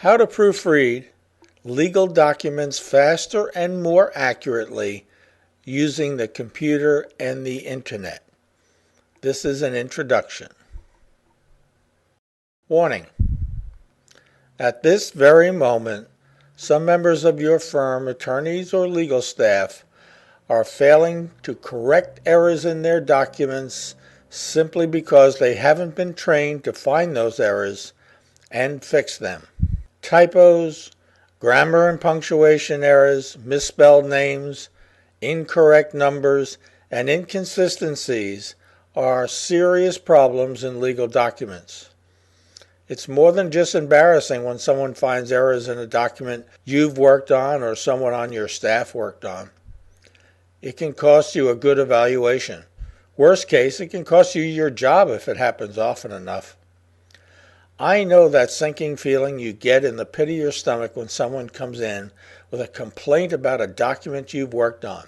How to proofread legal documents faster and more accurately using the computer and the internet. This is an introduction. Warning. At this very moment, some members of your firm, attorneys or legal staff, are failing to correct errors in their documents simply because they haven't been trained to find those errors and fix them. Typos, grammar and punctuation errors, misspelled names, incorrect numbers, and inconsistencies are serious problems in legal documents. It's more than just embarrassing when someone finds errors in a document you've worked on or someone on your staff worked on. It can cost you a good evaluation. Worst case, it can cost you your job if it happens often enough. I know that sinking feeling you get in the pit of your stomach when someone comes in with a complaint about a document you've worked on.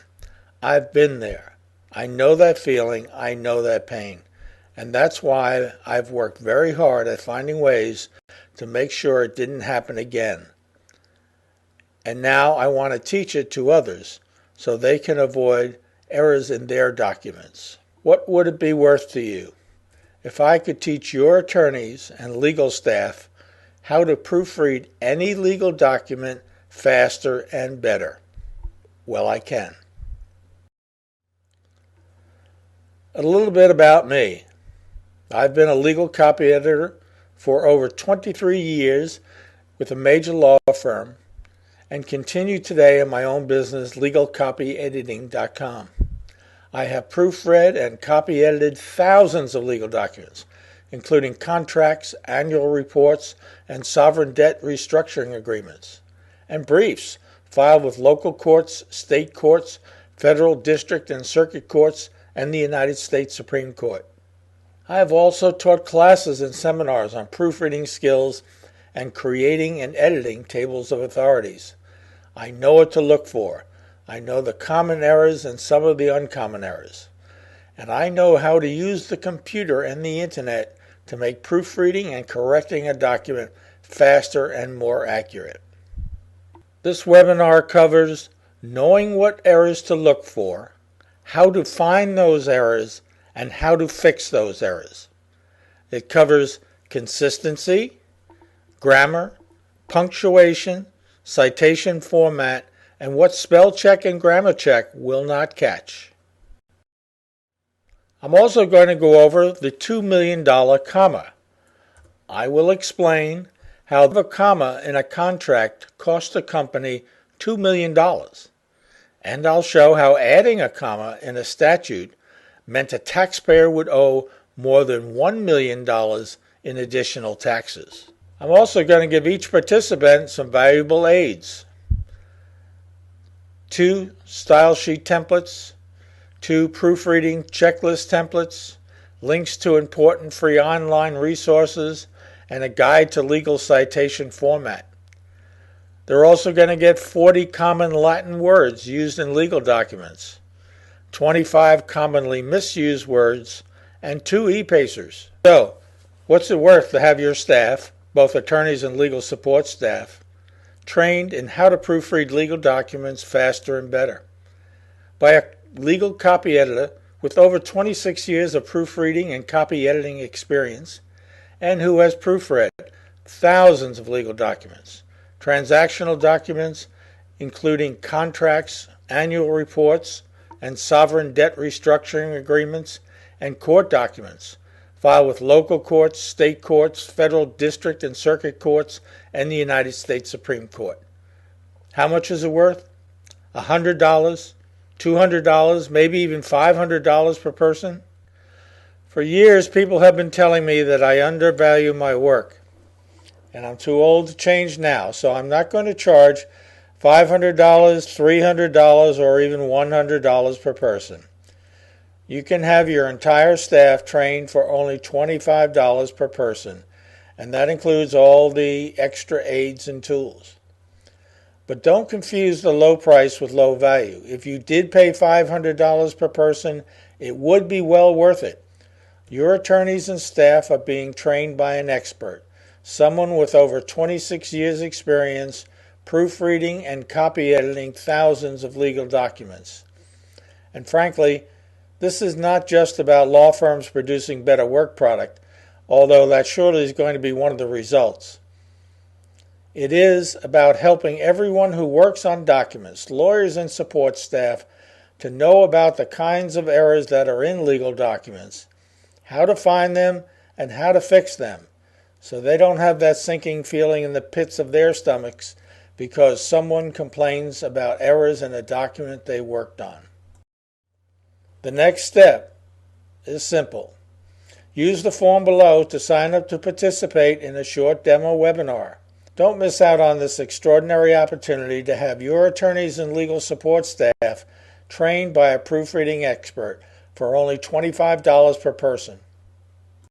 I've been there. I know that feeling. I know that pain. And that's why I've worked very hard at finding ways to make sure it didn't happen again. And now I want to teach it to others so they can avoid errors in their documents. What would it be worth to you if I could teach your attorneys and legal staff how to proofread any legal document faster and better? Well, I can. A little bit about me. I've been a legal copy editor for over 23 years with a major law firm and continue today in my own business, legalcopyediting.com. I have proofread and copy edited thousands of legal documents, including contracts, annual reports, and sovereign debt restructuring agreements, and briefs filed with local courts, state courts, federal, district, and circuit courts, and the United States Supreme Court. I have also taught classes and seminars on proofreading skills and creating and editing tables of authorities. I know what to look for. I know the common errors and some of the uncommon errors. And I know how to use the computer and the internet to make proofreading and correcting a document faster and more accurate. This webinar covers knowing what errors to look for, how to find those errors, and how to fix those errors. It covers consistency, grammar, punctuation, citation format, and what spell check and grammar check will not catch. I'm also going to go over the $2 million comma. I will explain how the comma in a contract cost a company $2 million. And I'll show how adding a comma in a statute meant a taxpayer would owe more than $1 million in additional taxes. I'm also going to give each participant some valuable aids. 2 style sheet templates, 2 proofreading checklist templates, links to important free online resources, and a guide to legal citation format. They're also going to get 40 common Latin words used in legal documents, 25 commonly misused words, and 2 e-pacers. So, what's it worth to have your staff, both attorneys and legal support staff, trained in how to proofread legal documents faster and better by a legal copy editor with over 26 years of proofreading and copy editing experience and who has proofread thousands of legal documents, transactional documents including contracts, annual reports, and sovereign debt restructuring agreements, and court documents filed with local courts, state courts, federal, district, and circuit courts, and the United States Supreme Court. How much is it worth? $100, $200, maybe even $500 per person? For years, people have been telling me that I undervalue my work, and I'm too old to change now, so I'm not going to charge $500, $300, or even $100 per person. You can have your entire staff trained for only $25 per person, and that includes all the extra aids and tools. But don't confuse the low price with low value. If you did pay $500 per person, it would be well worth it. Your attorneys and staff are being trained by an expert, someone with over 26 years experience proofreading and copy editing thousands of legal documents. And frankly, this is not just about law firms producing better work product, although that surely is going to be one of the results. It is about helping everyone who works on documents, lawyers and support staff, to know about the kinds of errors that are in legal documents, how to find them, and how to fix them, so they don't have that sinking feeling in the pits of their stomachs because someone complains about errors in a document they worked on. The next step is simple. Use the form below to sign up to participate in a short demo webinar. Don't miss out on this extraordinary opportunity to have your attorneys and legal support staff trained by a proofreading expert for only $25 per person.